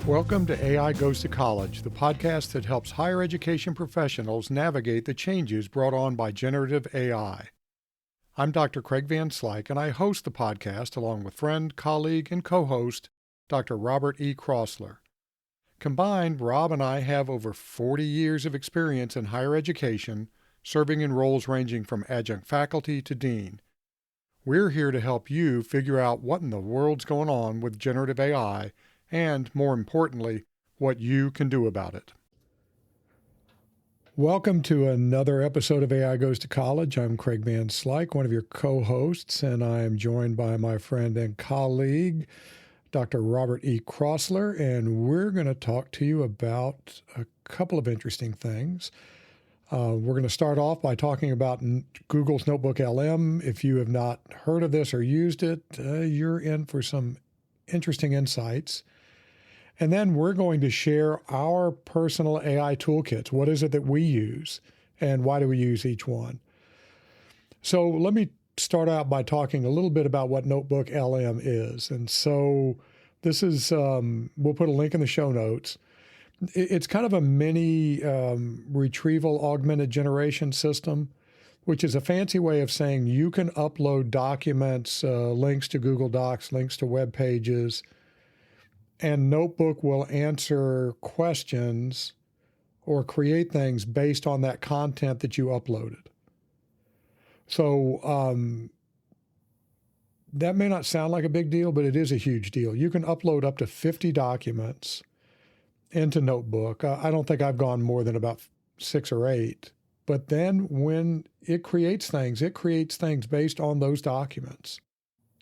Welcome to AI Goes to College, the podcast that helps higher education professionals navigate the changes brought on by generative AI. I'm Dr. Craig Van Slyke, and I host the podcast along with friend, colleague, and co-host Dr. Robert E. Crossler. Combined, Rob and I have over 40 years of experience in higher education, serving in roles ranging from adjunct faculty to dean. We're here to help you figure out what in the world's going on with generative AI and, more importantly, what you can do about it. Welcome to another episode of AI Goes to College. I'm Craig Van Slyke, one of your co-hosts, and I'm joined by my friend and colleague, Dr. Robert E. Crossler, and we're going to talk to you about a couple of interesting things. We're going to start off by talking about Google's NotebookLM. If you have not heard of this or used it, you're in for some interesting insights. And then we're going to share our personal AI toolkits. What is it that we use, and why do we use each one? So let me start out by talking a little bit about what NotebookLM is. And so this is, we'll put a link in the show notes. It's kind of a mini retrieval augmented generation system, which is a fancy way of saying you can upload documents, links to Google Docs, links to web pages, and Notebook will answer questions or create things based on that content that you uploaded. So that may not sound like a big deal, but it is a huge deal. You can upload up to 50 documents into Notebook. I don't think I've gone more than about 6 or 8. But then when it creates things based on those documents.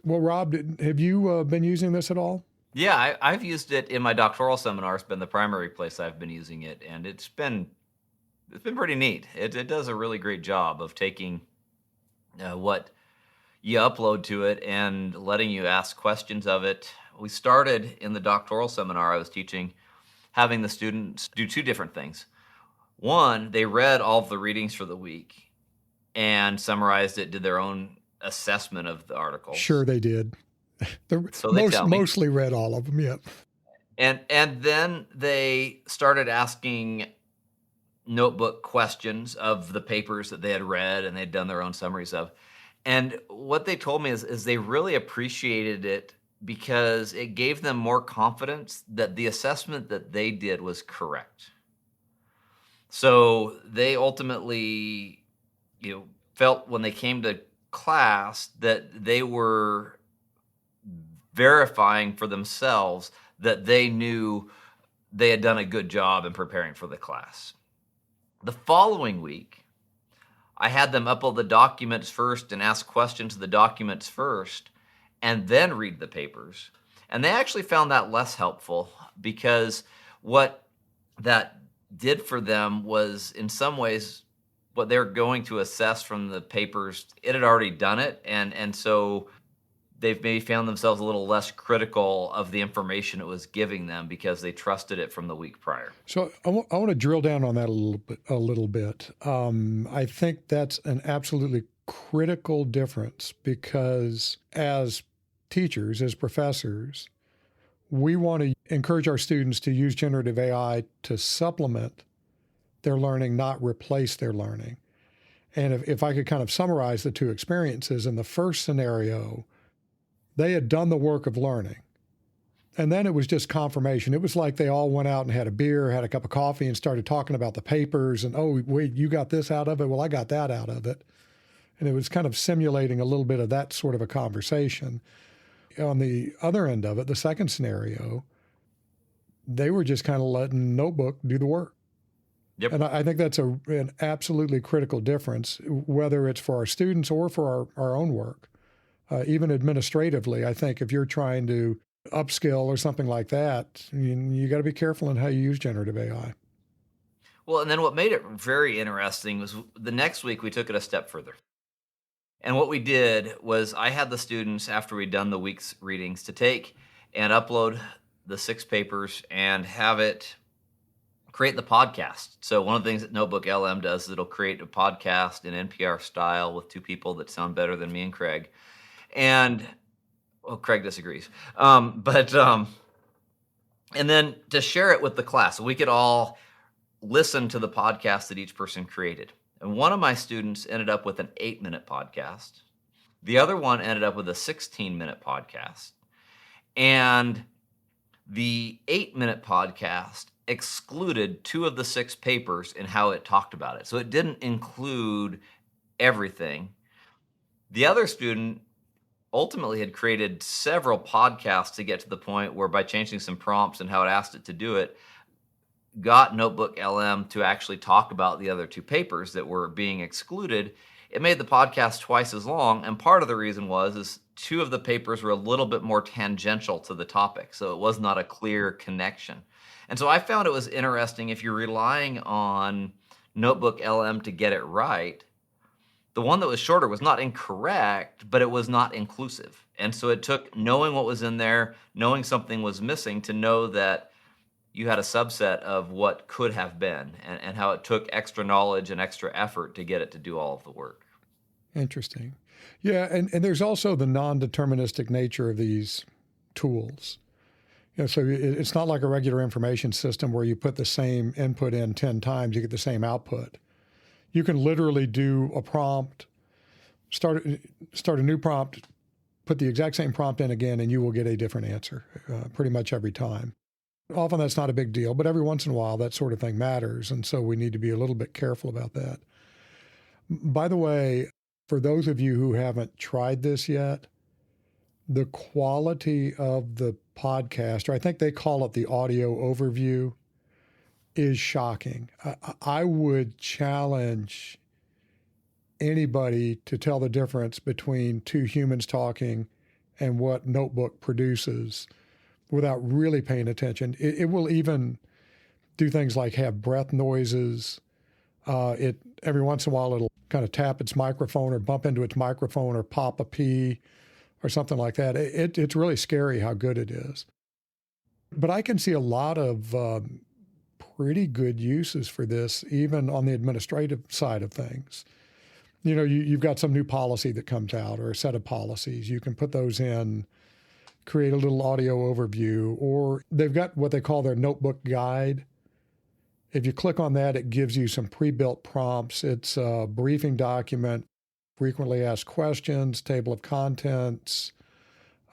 Well, Rob, have you been using this at all? Yeah, I've used it in my doctoral seminar. It's been the primary place I've been using it, and it's been pretty neat. It does a really great job of taking what you upload to it and letting you ask questions of it. We started in the doctoral seminar I was teaching, having the students do 2 different things. One, they read all of the readings for the week and summarized it, did their own assessment of the articles. Sure, they did. Mostly read all of them, yeah. And then they started asking Notebook questions of the papers that they had read and they'd done their own summaries of. And what they told me is they really appreciated it because it gave them more confidence that the assessment that they did was correct. So they ultimately, felt when they came to class that they were verifying for themselves that they knew they had done a good job in preparing for the class. The following week, I had them upload the documents first and ask questions of the documents first, and then read the papers. And they actually found that less helpful because what that did for them was, in some ways, what they're going to assess from the papers, it had already done it, and so they've maybe found themselves a little less critical of the information it was giving them because they trusted it from the week prior. So I want to drill down on that a little bit. I think that's an absolutely critical difference because as teachers, as professors, we want to encourage our students to use generative AI to supplement their learning, not replace their learning. And if I could kind of summarize the 2 experiences, in the first scenario, they had done the work of learning. And then it was just confirmation. It was like they all went out and had a beer, had a cup of coffee, and started talking about the papers. And, oh, wait, you got this out of it? Well, I got that out of it. And it was kind of simulating a little bit of that sort of a conversation. On the other end of it, the second scenario, they were just kind of letting Notebook do the work. Yep. And I think that's an absolutely critical difference, whether it's for our students or for our own work. Even administratively, I think if you're trying to upskill or something like that, you got to be careful in how you use generative AI. Well, and then what made it very interesting was the next week we took it a step further. And what we did was I had the students, after we'd done the week's readings, to take and upload the 6 papers and have it create the podcast. So one of the things that NotebookLM does is it'll create a podcast in NPR style with 2 people that sound better than me and Craig. And, well, Craig disagrees. But and then to share it with the class. So we could all listen to the podcast that each person created. And one of my students ended up with an 8-minute podcast. The other one ended up with a 16-minute podcast. And the 8-minute podcast excluded 2 of the 6 papers in how it talked about it. So it didn't include everything. The other student ultimately had created several podcasts to get to the point where, by changing some prompts and how it asked it to do it, got NotebookLM to actually talk about the other 2 papers that were being excluded. It made the podcast twice as long, and part of the reason is 2 of the papers were a little bit more tangential to the topic, so it was not a clear connection. And so I found it was interesting, if you're relying on NotebookLM to get it right, the one that was shorter was not incorrect, but it was not inclusive. And so it took knowing what was in there, knowing something was missing, to know that you had a subset of what could have been, and how it took extra knowledge and extra effort to get it to do all of the work. Interesting. Yeah, and there's also the non-deterministic nature of these tools. So it's not like a regular information system where you put the same input in 10 times, you get the same output. You can literally do a prompt, start a new prompt, put the exact same prompt in again, and you will get a different answer pretty much every time. Often that's not a big deal, but every once in a while that sort of thing matters, and so we need to be a little bit careful about that. By the way, for those of you who haven't tried this yet, the quality of the podcast, or I think they call it the audio overview, is shocking. I would challenge anybody to tell the difference between 2 humans talking and what Notebook produces without really paying attention. It will even do things like have breath noises. Every once in a while it'll kind of tap its microphone or bump into its microphone or pop a pee or something like that. It's really scary how good it is. But I can see a lot of pretty good uses for this, even on the administrative side of things. You've got some new policy that comes out, or a set of policies. You can put those in, create a little audio overview, or they've got what they call their notebook guide. If you click on that, it gives you some pre-built prompts. It's a briefing document, frequently asked questions, table of contents,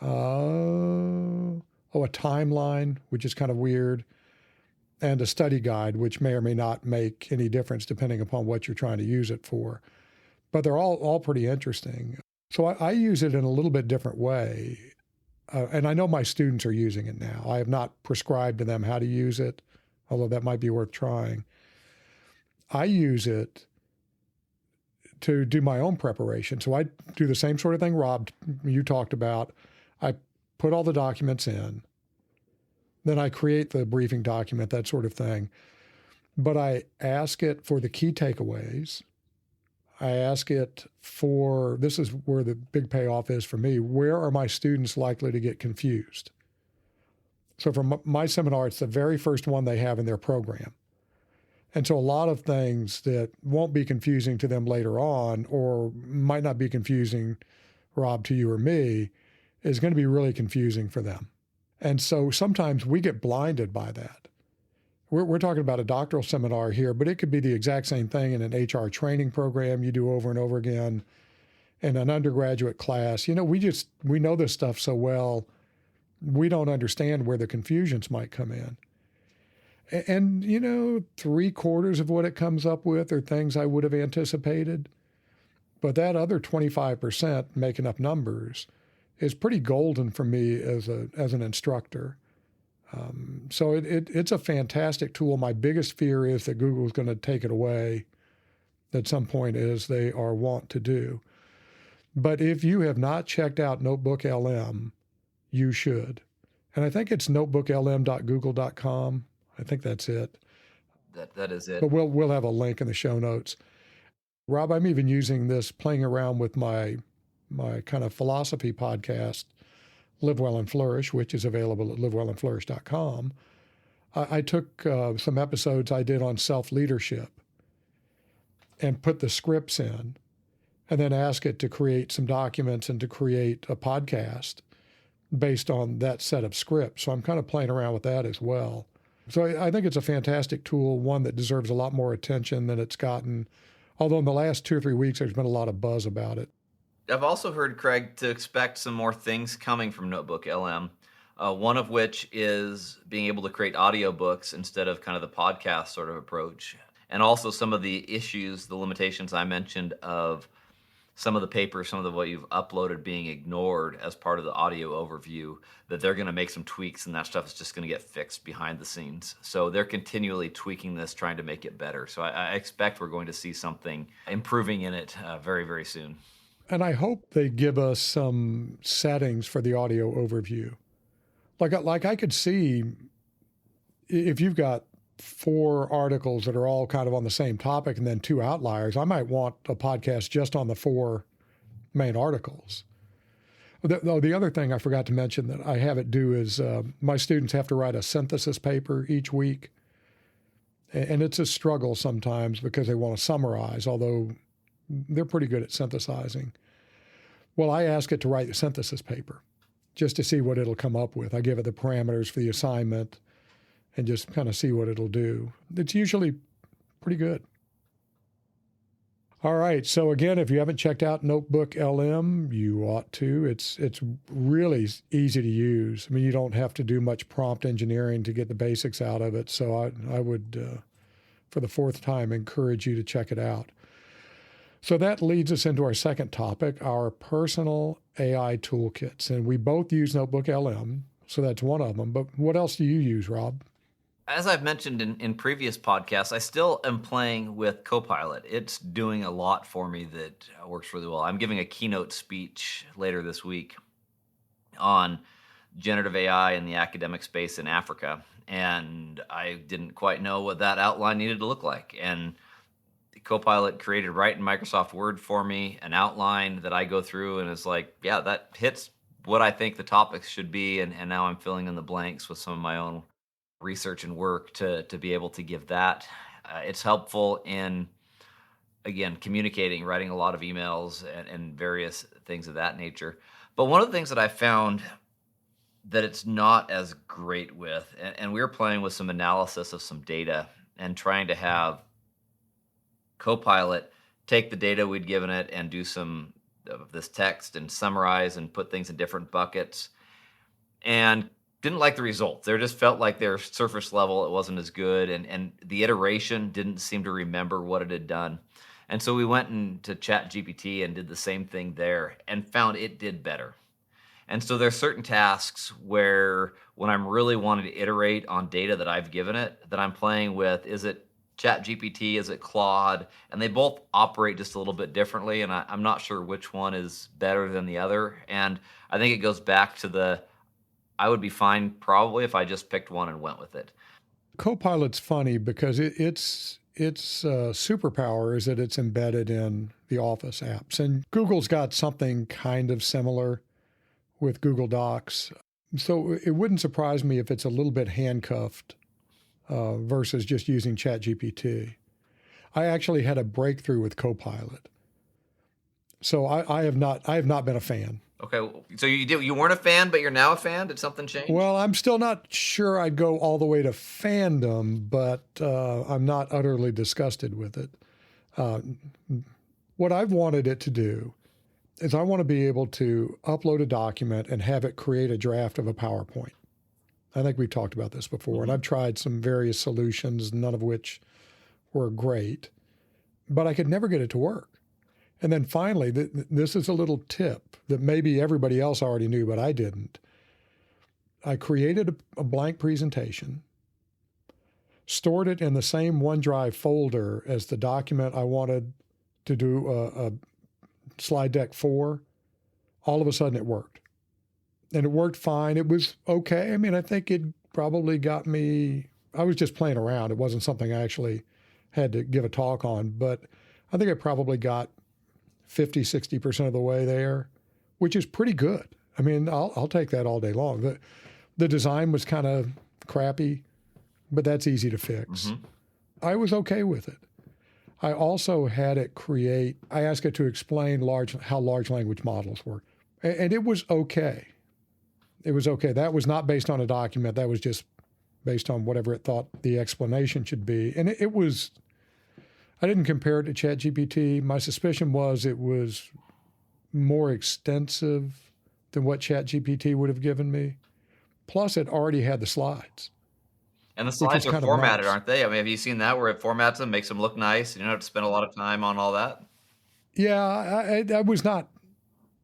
a timeline, which is kind of weird, and a study guide, which may or may not make any difference depending upon what you're trying to use it for. But they're all pretty interesting. So I use it in a little bit different way. And I know my students are using it now. I have not prescribed to them how to use it, although that might be worth trying. I use it to do my own preparation. So I do the same sort of thing, Rob, you talked about. I put all the documents in, then I create the briefing document, that sort of thing. But I ask it for the key takeaways. I ask it for, this is where the big payoff is for me, where are my students likely to get confused? So for my seminar, it's the very first one they have in their program. And so a lot of things that won't be confusing to them later on, or might not be confusing, Rob, to you or me, is going to be really confusing for them. And so sometimes we get blinded by that. We're talking about a doctoral seminar here, but it could be the exact same thing in an HR training program you do over and over again, in an undergraduate class. We know this stuff so well, we don't understand where the confusions might come in. And 3/4 of what it comes up with are things I would have anticipated. But that other 25%, making up numbers, is pretty golden for me as an instructor. So it's a fantastic tool. My biggest fear is that Google's going to take it away at some point, as they are wont to do. But if you have not checked out NotebookLM, you should. And I think it's notebooklm.google.com. I think that's it. That is it. But we'll have a link in the show notes. Rob, I'm even using this, playing around with my kind of philosophy podcast, Live Well and Flourish, which is available at livewellandflourish.com. I took some episodes I did on self-leadership and put the scripts in, and then ask it to create some documents and to create a podcast. based on that set of scripts. So I'm kind of playing around with that as well. So I think it's a fantastic tool, one that deserves a lot more attention than it's gotten. Although in the last 2 or 3 weeks, there's been a lot of buzz about it. I've also heard, Craig, to expect some more things coming from NotebookLM. One of which is being able to create audiobooks instead of kind of the podcast sort of approach. And also some of the issues, the limitations I mentioned of some of the papers, some of the what you've uploaded being ignored as part of the audio overview, that they're going to make some tweaks and that stuff is just going to get fixed behind the scenes. So they're continually tweaking this, trying to make it better. So I expect we're going to see something improving in it very, very soon. And I hope they give us some settings for the audio overview. Like I could see if you've got 4 articles that are all kind of on the same topic and then 2 outliers, I might want a podcast just on the 4 main articles. The other thing I forgot to mention that I have it do is my students have to write a synthesis paper each week. And it's a struggle sometimes because they want to summarize, although they're pretty good at synthesizing. Well, I ask it to write the synthesis paper just to see what it'll come up with. I give it the parameters for the assignment and just kind of see what it'll do. It's usually pretty good. All right. So again, if you haven't checked out NotebookLM, you ought to. It's really easy to use. I mean, you don't have to do much prompt engineering to get the basics out of it. So I would, for the 4th time, encourage you to check it out. So that leads us into our second topic, our personal AI toolkits. And we both use NotebookLM, so that's one of them. But what else do you use, Rob? As I've mentioned in previous podcasts, I still am playing with Copilot. It's doing a lot for me that works really well. I'm giving a keynote speech later this week on generative AI in the academic space in Africa. And I didn't quite know what that outline needed to look like. And Copilot created right in Microsoft Word for me an outline that I go through, and it's like, yeah, that hits what I think the topics should be, and now I'm filling in the blanks with some of my own research and work to be able to give that. It's helpful in, again, communicating, writing a lot of emails and various things of that nature. But one of the things that I found that it's not as great with, and we were playing with some analysis of some data and trying to have Copilot take the data we'd given it and do some of this text and summarize and put things in different buckets, and didn't like the results. They just felt like their surface level, it wasn't as good, and the iteration didn't seem to remember what it had done. And so we went into ChatGPT and did the same thing there and found it did better. And so there's certain tasks where when I'm really wanting to iterate on data that I've given it, that I'm playing with, is it ChatGPT, is it Claude? And they both operate just a little bit differently, and I'm not sure which one is better than the other. And I think it goes back to I would be fine probably if I just picked one and went with it. Copilot's funny because its superpower is that it's embedded in the Office apps. And Google's got something kind of similar with Google Docs. So it wouldn't surprise me if it's a little bit handcuffed versus just using ChatGPT. I actually had a breakthrough with Copilot. So I have not been a fan. Okay, so you weren't a fan, but you're now a fan? Did something change? Well, I'm still not sure I'd go all the way to fandom, but I'm not utterly disgusted with it. What I've wanted it to do is I want to be able to upload a document and have it create a draft of a PowerPoint. I think we've talked about this before, and I've tried some various solutions, none of which were great, but I could never get it to work. And then finally, this is a little tip that maybe everybody else already knew, but I didn't. I created a blank presentation, stored it in the same OneDrive folder as the document I wanted to do a slide deck for. All of a sudden it worked. And it worked fine. It was okay. I mean, I think it probably got me, I was just playing around. It wasn't something I actually had to give a talk on, but I think I probably got 50, 60% of the way there, which is pretty good. I mean, I'll take that all day long. The design was kind of crappy, but that's easy to fix. Mm-hmm. I was okay with it. I also had it I asked it to explain how large language models work, and it was okay. it was okay. That was not based on a document. That was just based on whatever it thought the explanation should be. And it was, I didn't compare it to ChatGPT. My suspicion was it was more extensive than what ChatGPT would have given me. Plus, it already had the slides, And the which was slides are kind of formatted, nice. aren't they? I mean, have you seen that where it formats them, makes them look nice? You don't have to spend a lot of time on all that? Yeah, I was not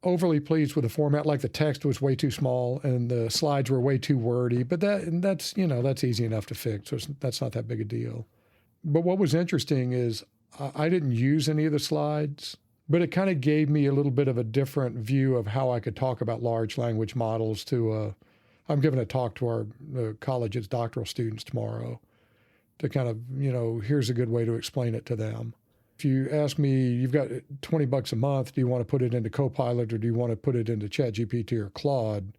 overly pleased with the format. Like the text was way too small and the slides were way too wordy. But that's that's easy enough to fix. So that's not that big a deal. But what was interesting is I didn't use any of the slides, but it kind of gave me a little bit of a different view of how I could talk about large language models to. I'm giving a talk to our college's doctoral students tomorrow to kind of, here's a good way to explain it to them. If you ask me, you've got $20 a month, do you want to put it into Copilot or do you want to put it into ChatGPT or Claude?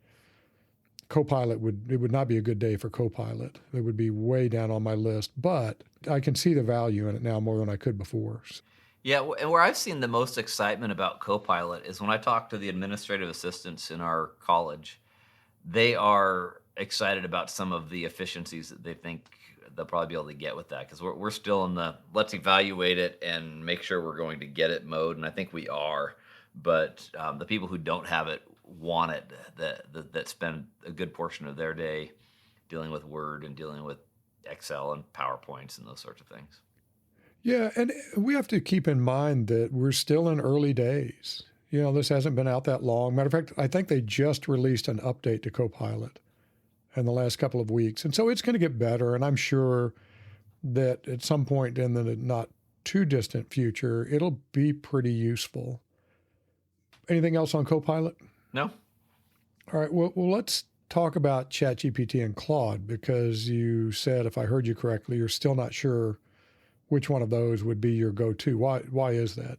Copilot would not be a good day for Copilot. It would be way down on my list, but I can see the value in it now more than I could before. Yeah, and where I've seen the most excitement about Copilot is when I talk to the administrative assistants in our college. They are excited about some of the efficiencies that they think they'll probably be able to get with that, because we're still in the let's evaluate it and make sure we're going to get it mode, and I think we are. But the people who don't have it want it, that spend a good portion of their day dealing with Word and dealing with Excel and PowerPoints and those sorts of things. Yeah, and we have to keep in mind that we're still in early days. This hasn't been out that long. Matter of fact, I think they just released an update to Copilot in the last couple of weeks. And so it's going to get better. And I'm sure that at some point in the not too distant future, it'll be pretty useful. Anything else on Copilot? No? All right. Well, let's talk about ChatGPT and Claude, because you said, if I heard you correctly, you're still not sure which one of those would be your go-to. Why is that?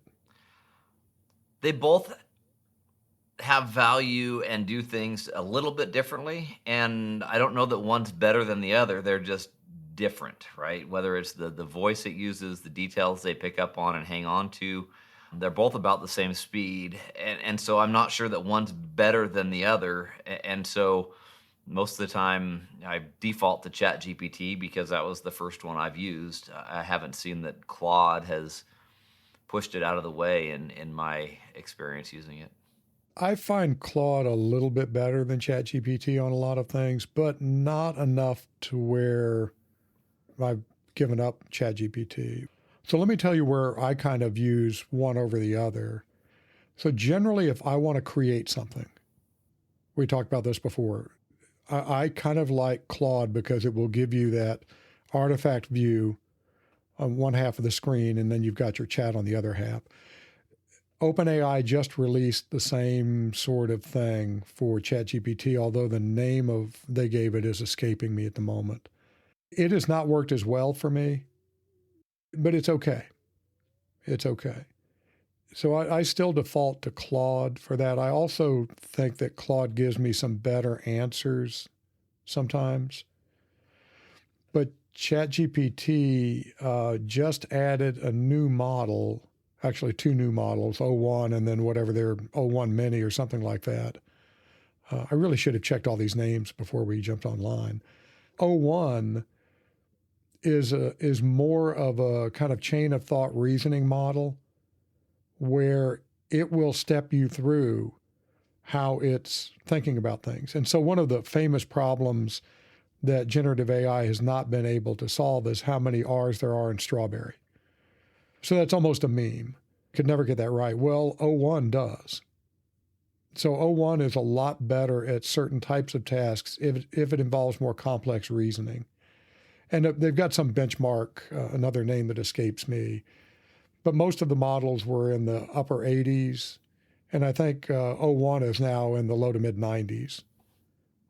They both have value and do things a little bit differently, and I don't know that one's better than the other. They're just different, right? Whether it's the voice it uses, the details they pick up on and hang on to, they're both about the same speed, and so I'm not sure that one's better than the other. And so most of the time I default to ChatGPT because that was the first one I've used. I haven't seen that Claude has pushed it out of the way in my experience using it. I find Claude a little bit better than ChatGPT on a lot of things, but not enough to where I've given up ChatGPT. So let me tell you where I kind of use one over the other. So generally, if I want to create something, we talked about this before, I kind of like Claude because it will give you that artifact view on one half of the screen, and then you've got your chat on the other half. OpenAI just released the same sort of thing for ChatGPT, although the name of they gave it is escaping me at the moment. It has not worked as well for me, but it's okay. It's okay. So I still default to Claude for that. I also think that Claude gives me some better answers sometimes. But ChatGPT just added a new model, actually two new models, O1 and then whatever their O1 Mini or something like that. I really should have checked all these names before we jumped online. O1 is more of a kind of chain of thought reasoning model where it will step you through how it's thinking about things. And so one of the famous problems that generative AI has not been able to solve is how many R's there are in strawberry. So that's almost a meme. Could never get that right. Well, O1 does. So O1 is a lot better at certain types of tasks if it involves more complex reasoning. And they've got some benchmark, another name that escapes me. But most of the models were in the upper 80s. And I think O1 is now in the low to mid 90s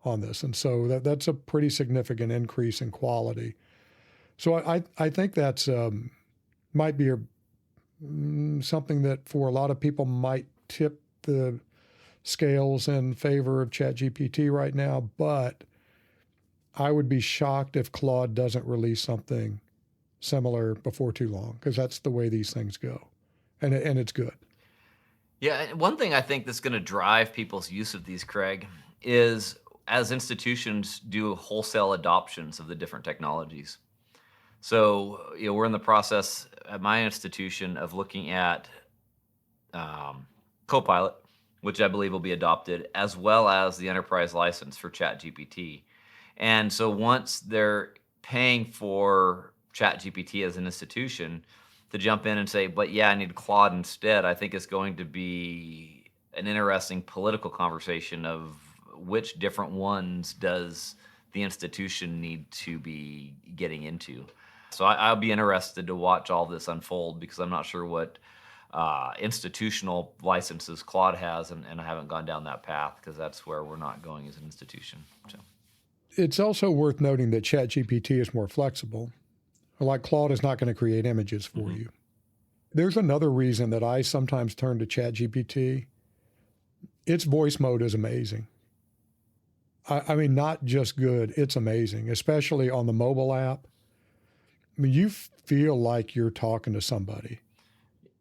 on this. And so that's a pretty significant increase in quality. So I think that's might be something that for a lot of people might tip the scales in favor of ChatGPT right now. But I would be shocked if Claude doesn't release something similar before too long, because that's the way these things go. And it's good. Yeah, and one thing I think that's going to drive people's use of these, Craig, is as institutions do wholesale adoptions of the different technologies. So, we're in the process at my institution of looking at Copilot, which I believe will be adopted, as well as the enterprise license for ChatGPT. And so once they're paying for ChatGPT as an institution, to jump in and say, but yeah, I need Claude instead, I think it's going to be an interesting political conversation of which different ones does the institution need to be getting into. So I'll be interested to watch all this unfold, because I'm not sure what institutional licenses Claude has, and I haven't gone down that path, because that's where we're not going as an institution. So. It's also worth noting that ChatGPT is more flexible. Like Claude is not going to create images for you. There's another reason that I sometimes turn to ChatGPT. Its voice mode is amazing. I mean, not just good, it's amazing, especially on the mobile app. I mean, you feel like you're talking to somebody.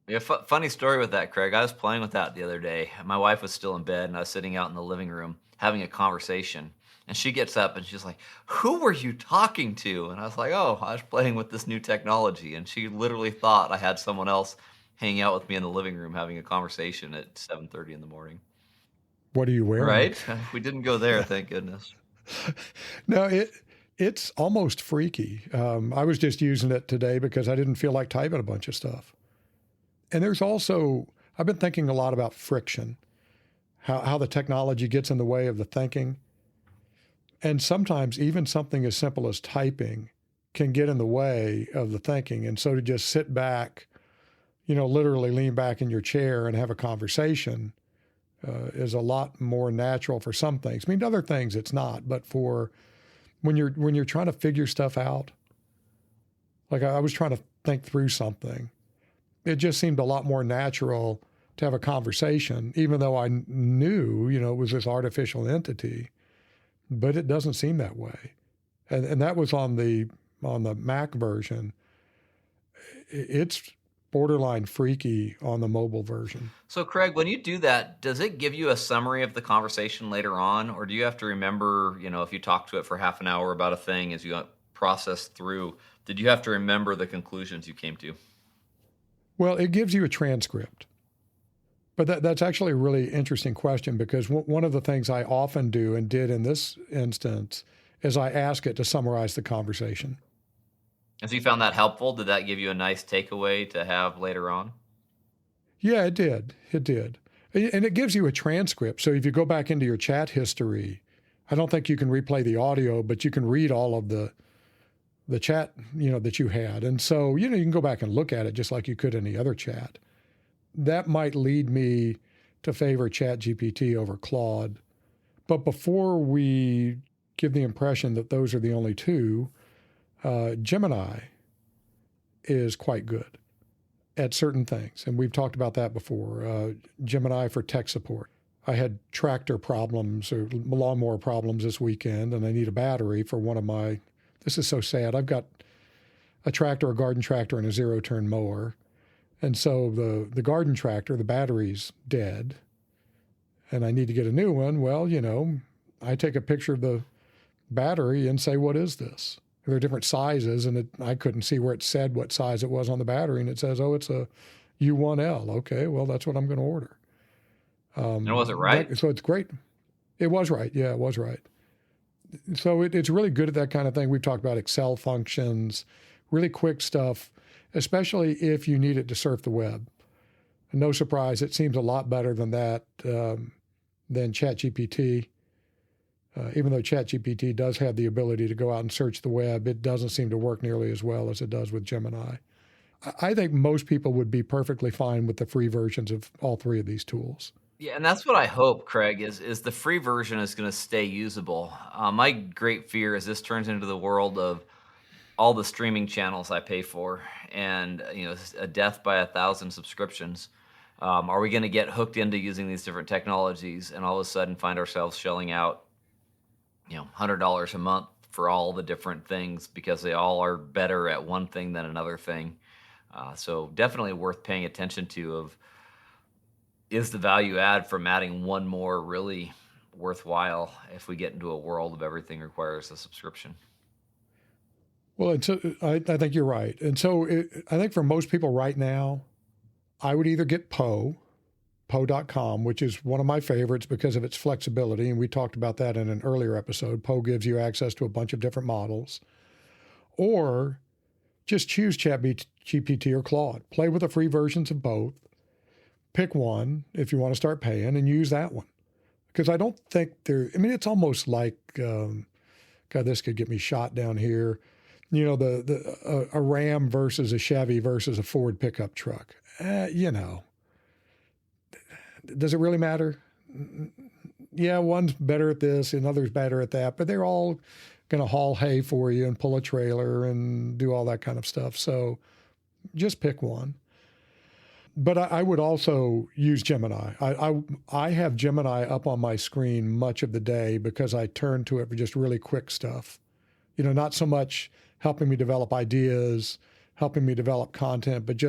Yeah, funny story with that, Craig. I was playing with that the other day. My wife was still in bed, and I was sitting out in the living room having a conversation. And she gets up and she's like, "Who were you talking to?" And I was like, "Oh, I was playing with this new technology." And she literally thought I had someone else hanging out with me in the living room having a conversation at 7:30 in the morning. What are you wearing? Right? We didn't go there, thank goodness. No, it's almost freaky. I was just using it today because I didn't feel like typing a bunch of stuff. And there's also, I've been thinking a lot about friction, how the technology gets in the way of the thinking. And sometimes even something as simple as typing can get in the way of the thinking. And so to just sit back, literally lean back in your chair and have a conversation is a lot more natural for some things. I mean, other things it's not, but for when you're trying to figure stuff out, like I was trying to think through something, it just seemed a lot more natural to have a conversation, even though I knew, it was this artificial entity. But it doesn't seem that way. And that was on the Mac version. It's borderline freaky on the mobile version. So, Craig, when you do that, does it give you a summary of the conversation later on? Or do you have to remember, if you talk to it for half an hour about a thing as you process through, did you have to remember the conclusions you came to? Well, it gives you a transcript. But that's actually a really interesting question, because one of the things I often do and did in this instance is I ask it to summarize the conversation. And so you found that helpful? Did that give you a nice takeaway to have later on? Yeah, it did. It did. And it gives you a transcript. So if you go back into your chat history, I don't think you can replay the audio, but you can read all of the chat, that you had. And so, you can go back and look at it just like you could any other chat. That might lead me to favor ChatGPT over Claude. But before we give the impression that those are the only two, Gemini is quite good at certain things. And we've talked about that before. Gemini for tech support. I had tractor problems or lawnmower problems this weekend, and I need a battery for one of my, this is so sad. I've got a tractor, a garden tractor, and a zero-turn mower. And so the garden tractor, the battery's dead, and I need to get a new one. Well, I take a picture of the battery and say, what is this? There are different sizes, and I couldn't see where it said what size it was on the battery, and it says, oh, it's a U1L. Okay, well, that's what I'm going to order. And was it right? So it's great. It was right. Yeah, it was right. So it's really good at that kind of thing. We've talked about Excel functions, really quick stuff, especially if you need it to surf the web. And no surprise, it seems a lot better than that, than ChatGPT. Even though ChatGPT does have the ability to go out and search the web, it doesn't seem to work nearly as well as it does with Gemini. I think most people would be perfectly fine with the free versions of all three of these tools. Yeah, and that's what I hope, Craig, is the free version is going to stay usable. My great fear is this turns into the world of all the streaming channels I pay for, and a death by 1,000 subscriptions. Are we going to get hooked into using these different technologies and all of a sudden find ourselves shelling out, $100 a month for all the different things because they all are better at one thing than another thing? So definitely worth paying attention to. Is the value add from adding one more really worthwhile if we get into a world of everything requires a subscription. Well, and so I think you're right. And so I think for most people right now, I would either get Poe.com, which is one of my favorites because of its flexibility. And we talked about that in an earlier episode. Poe gives you access to a bunch of different models. Or just choose ChatGPT or Claude. Play with the free versions of both. Pick one if you want to start paying and use that one. Because I don't think it's almost like, God, this could get me shot down here. You know, a Ram versus a Chevy versus a Ford pickup truck. Does it really matter? Yeah, one's better at this and others better at that, but they're all going to haul hay for you and pull a trailer and do all that kind of stuff. So just pick one. But I would also use Gemini. I have Gemini up on my screen much of the day because I turn to it for just really quick stuff. You know, not so much helping me develop ideas, helping me develop content, but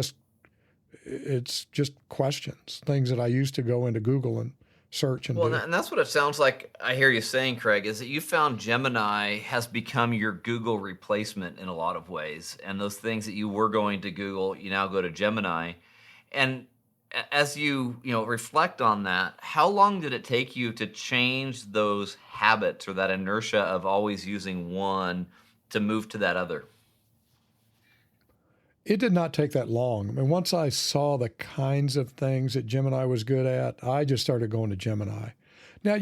it's just questions, things that I used to go into Google and search and do. And that's what it sounds like I hear you saying, Craig, is that you found Gemini has become your Google replacement in a lot of ways. And those things that you were going to Google, you now go to Gemini. And as you reflect on that, how long did it take you to change those habits or that inertia of always using one to move to that other? It did not take that long. I mean, once I saw the kinds of things that Gemini was good at, I just started going to Gemini. Now,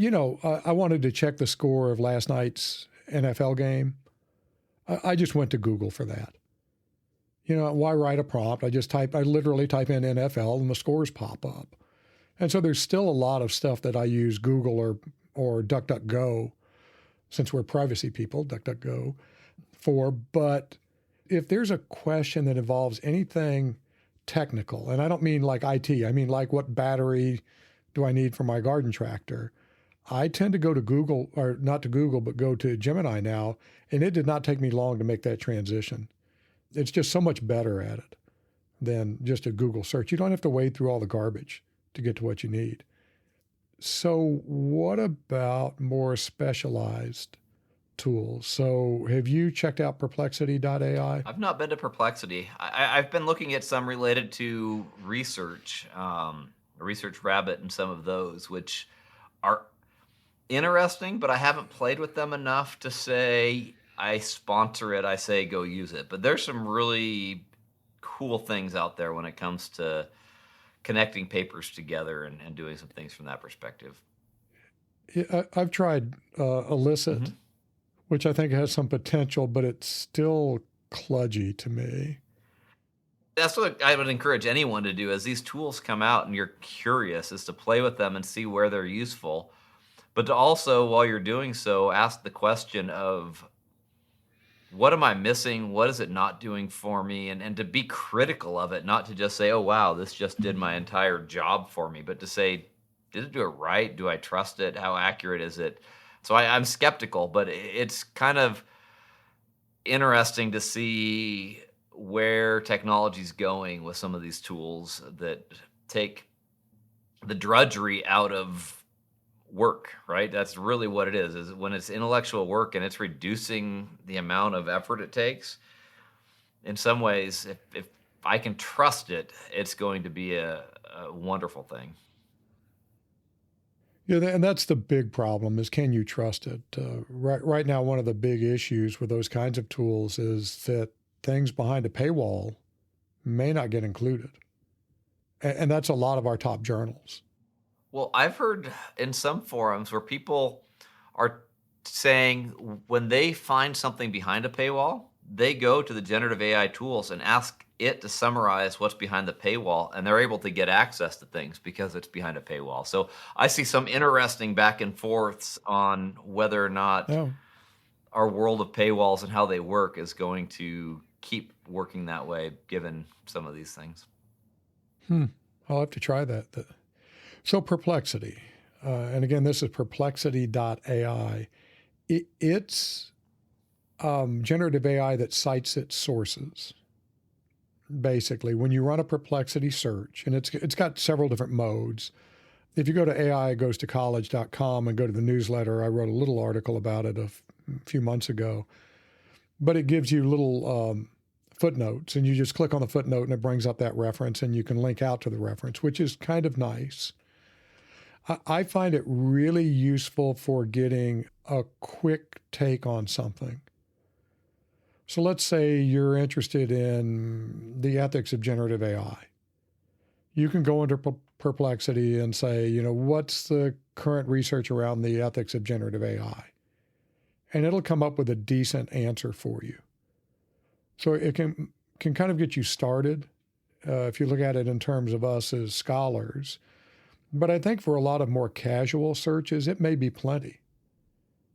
I wanted to check the score of last night's NFL game. I just went to Google for that. Why write a prompt? I literally type in NFL and the scores pop up. And so there's still a lot of stuff that I use Google or DuckDuckGo, since we're privacy people, DuckDuckGo, for. But if there's a question that involves anything technical, and I don't mean like IT, I mean like what battery do I need for my garden tractor, I tend to go to Google, or not to Google, but go to Gemini now, and it did not take me long to make that transition. It's just so much better at it than just a Google search. You don't have to wade through all the garbage to get to what you need. So what about more specialized tools? So have you checked out Perplexity AI? I've not been to Perplexity. I've been looking at some related to research, Research Rabbit and some of those, which are interesting, but I haven't played with them enough to say I sponsor it. I say go use it. But there's some really cool things out there when it comes to connecting papers together and doing some things from that perspective. Yeah, I've tried Elicit, which I think has some potential, but it's still kludgy to me. That's what I would encourage anyone to do as these tools come out and you're curious, is to play with them and see where they're useful. But to also, while you're doing so, ask the question of, what am I missing? What is it not doing for me? And to be critical of it, not to just say, oh, wow, this just did my entire job for me, but to say, did it do it right? Do I trust it? How accurate is it? So I'm skeptical, but it's kind of interesting to see where technology's going with some of these tools that take the drudgery out of work, right? That's really what it is when it's intellectual work and it's reducing the amount of effort it takes. In some ways, if I can trust it, it's going to be a wonderful thing. Yeah, and that's the big problem is, can you trust it? Right now, one of the big issues with those kinds of tools is that things behind a paywall may not get included. And that's a lot of our top journals. Well, I've heard in some forums where people are saying when they find something behind a paywall, they go to the generative AI tools and ask it to summarize what's behind the paywall, and they're able to get access to things because it's behind a paywall. So I see some interesting back and forths on whether or not our world of paywalls and how they work is going to keep working that way, given some of these things. I'll have to try that. So Perplexity, and again, this is Perplexity.ai. It's generative AI that cites its sources. Basically, when you run a Perplexity search, and it's got several different modes. If you go to aigoestocollege.com and go to the newsletter, I wrote a little article about it a few months ago, but it gives you little footnotes, and you just click on the footnote and it brings up that reference, and you can link out to the reference, which is kind of nice. I find it really useful for getting a quick take on something. So let's say you're interested in the ethics of generative AI. You can go into Perplexity and say, what's the current research around the ethics of generative AI? And it'll come up with a decent answer for you. So it can kind of get you started if you look at it in terms of us as scholars. But I think for a lot of more casual searches, it may be plenty.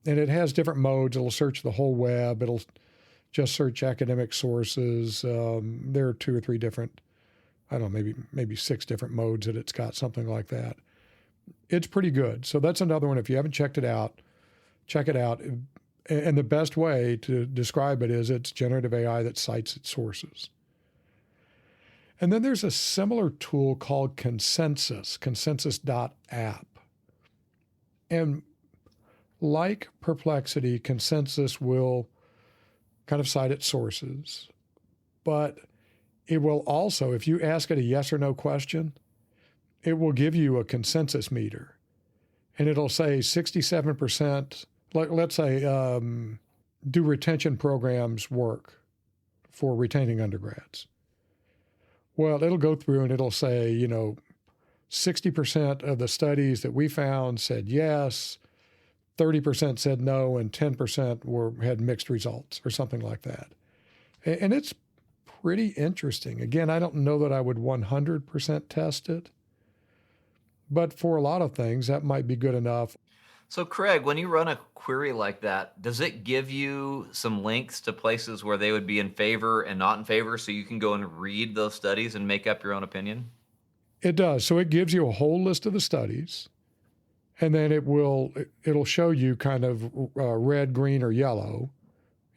And it has different modes. It'll search the whole web. It'll just search academic sources. There are 2 or 3 different, I don't know, maybe 6 different modes that it's got, something like that. It's pretty good. So that's another one. If you haven't checked it out, check it out. And the best way to describe it is it's generative AI that cites its sources. And then there's a similar tool called consensus.app. And like Perplexity, Consensus will kind of cite its sources, but it will also, if you ask it a yes or no question, it will give you a consensus meter. And it'll say 67%, let's say, do retention programs work for retaining undergrads? Well, it'll go through and it'll say, 60% of the studies that we found said yes, 30% said no, and 10% had mixed results or something like that. And it's pretty interesting. Again, I don't know that I would 100% test it, but for a lot of things, that might be good enough. So Craig, when you run a query like that, does it give you some links to places where they would be in favor and not in favor, so you can go and read those studies and make up your own opinion? It does. So it gives you a whole list of the studies, and then it'll show you kind of red, green, or yellow.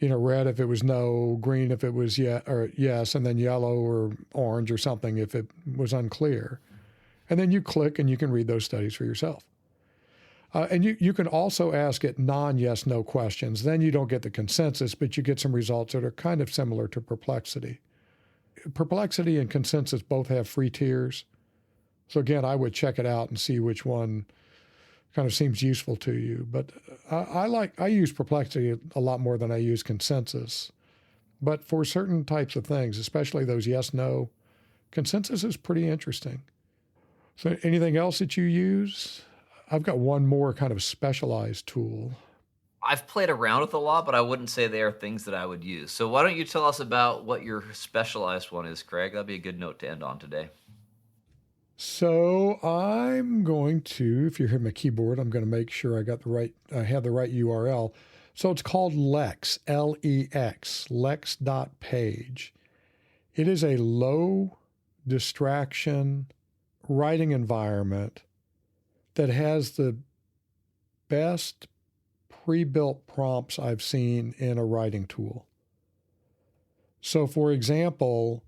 Red if it was no, green if it was yes, and then yellow or orange or something if it was unclear. And then you click and you can read those studies for yourself. And you can also ask it non-yes, no questions. Then you don't get the consensus, but you get some results that are kind of similar to Perplexity. Perplexity and Consensus both have free tiers. So again, I would check it out and see which one kind of seems useful to you. But I use Perplexity a lot more than I use Consensus. But for certain types of things, especially those yes, no, Consensus is pretty interesting. So anything else that you use? I've got one more kind of specialized tool. I've played around with a lot, but I wouldn't say they are things that I would use. So why don't you tell us about what your specialized one is, Craig? That'd be a good note to end on today. So I'm going to, if you hear my keyboard, I'm going to make sure I have the right URL. So it's called Lex, L-E-X, lex.page. It is a low distraction writing environment that has the best pre-built prompts I've seen in a writing tool. So for example,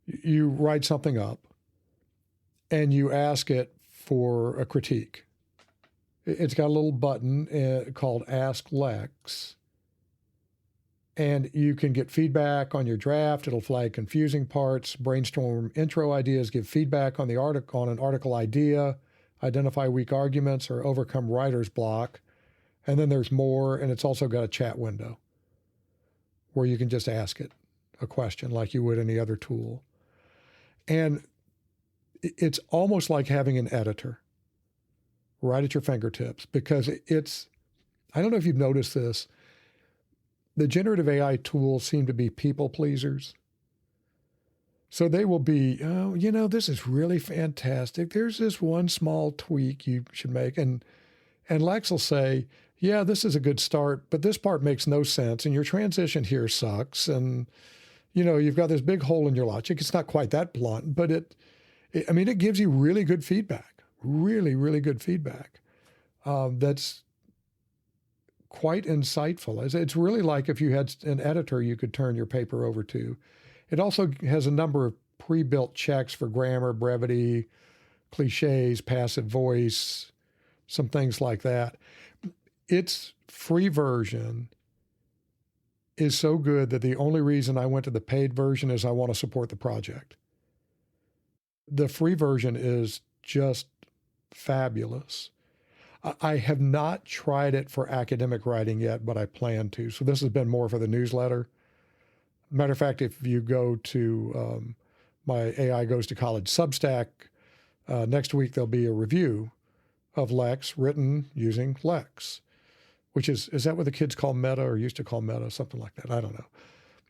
you write something up and you ask it for a critique. It's got a little button called Ask Lex, and you can get feedback on your draft. It'll flag confusing parts, brainstorm intro ideas, give feedback on an article idea, identify weak arguments, or overcome writer's block. And then there's more, and it's also got a chat window where you can just ask it a question like you would any other tool. And it's almost like having an editor right at your fingertips, because I don't know if you've noticed this, the generative AI tools seem to be people pleasers. So they will be, this is really fantastic. There's this one small tweak you should make. And Lex will say, yeah, this is a good start, but this part makes no sense. And your transition here sucks. And, you've got this big hole in your logic. It's not quite that blunt, but it gives you really good feedback, really, really good feedback. That's quite insightful. It's really like if you had an editor you could turn your paper over to. It also has a number of pre-built checks for grammar, brevity, cliches, passive voice, some things like that. Its free version is so good that the only reason I went to the paid version is I want to support the project. The free version is just fabulous. I have not tried it for academic writing yet, but I plan to. So this has been more for the newsletter. Matter of fact, if you go to my AI Goes to College Substack, next week there'll be a review of Lex written using Lex, which is that what the kids call Meta or used to call Meta, something like that? I don't know.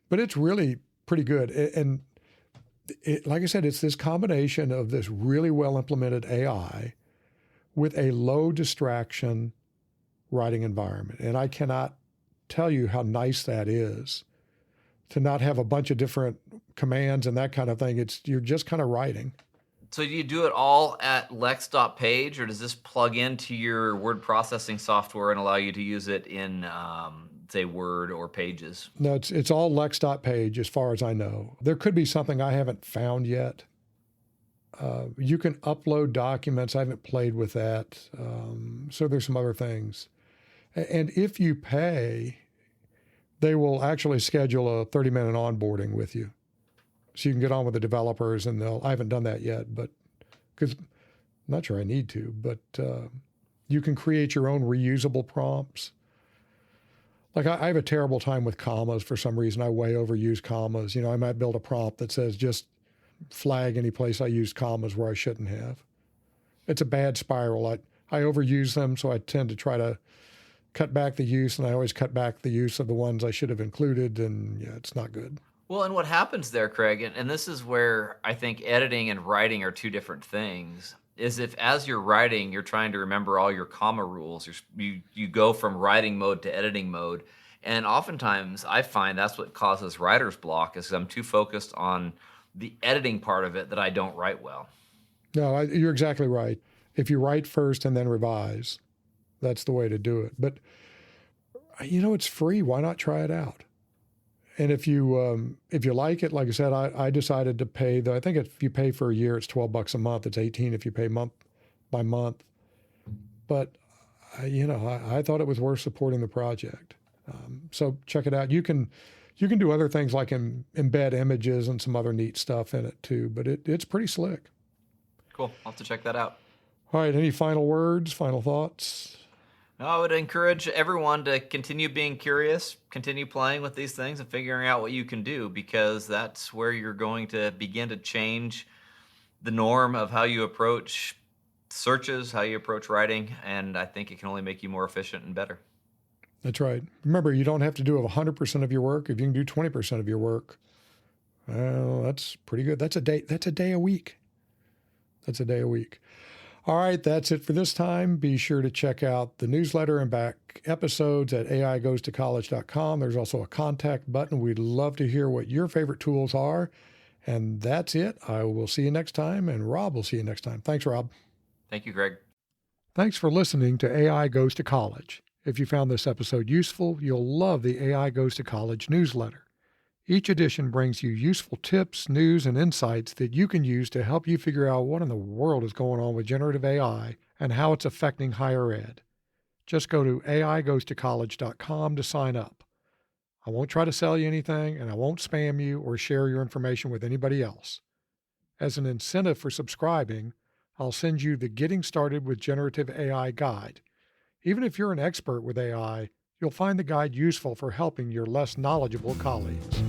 But it's really pretty good. And like I said, it's this combination of this really well implemented AI with a low distraction writing environment. And I cannot tell you how nice that is to not have a bunch of different commands and that kind of thing. You're just kind of writing. So do you do it all at lex.page, or does this plug into your word processing software and allow you to use it in, say, Word or Pages? No, it's all lex.page as far as I know. There could be something I haven't found yet. You can upload documents. I haven't played with that. So there's some other things. And if you pay, they will actually schedule a 30-minute onboarding with you. So you can get on with the developers, and I haven't done that yet, but because I'm not sure I need to, but you can create your own reusable prompts. Like I have a terrible time with commas for some reason. I way overuse commas. You know, I might build a prompt that says just flag any place I use commas where I shouldn't have. It's a bad spiral. I overuse them, so I tend to try to cut back the use, and I always cut back the use of the ones I should have included, and yeah, it's not good. Well, and what happens there, Craig, and this is where I think editing and writing are two different things, is if as you're writing, you're trying to remember all your comma rules, you go from writing mode to editing mode. And oftentimes I find that's what causes writer's block, is I'm too focused on the editing part of it that I don't write well. No, you're exactly right. If you write first and then revise, that's the way to do it. But, you know, it's free. Why not try it out? And if you like it, like I said, I decided to pay. I think if you pay for a year, it's $12 a month. It's $18 if you pay month by month. But you know, I thought it was worth supporting the project. So check it out. You can do other things like embed images and some other neat stuff in it too. But it's pretty slick. Cool. I'll have to check that out. All right. Any final words? Final thoughts? No, I would encourage everyone to continue being curious, continue playing with these things and figuring out what you can do, because that's where you're going to begin to change the norm of how you approach searches, how you approach writing, and I think it can only make you more efficient and better. That's right. Remember, you don't have to do 100% of your work. If you can do 20% of your work, well, that's pretty good. That's a day a week. That's a day a week. All right, that's it for this time. Be sure to check out the newsletter and back episodes at aigoestocollege.com. There's also a contact button. We'd love to hear what your favorite tools are. And that's it. I will see you next time, and Rob will see you next time. Thanks, Rob. Thank you, Greg. Thanks for listening to AI Goes to College. If you found this episode useful, you'll love the AI Goes to College newsletter. Each edition brings you useful tips, news, and insights that you can use to help you figure out what in the world is going on with generative AI and how it's affecting higher ed. Just go to aigoestocollege.com to sign up. I won't try to sell you anything, and I won't spam you or share your information with anybody else. As an incentive for subscribing, I'll send you the Getting Started with Generative AI guide. Even if you're an expert with AI, you'll find the guide useful for helping your less knowledgeable colleagues.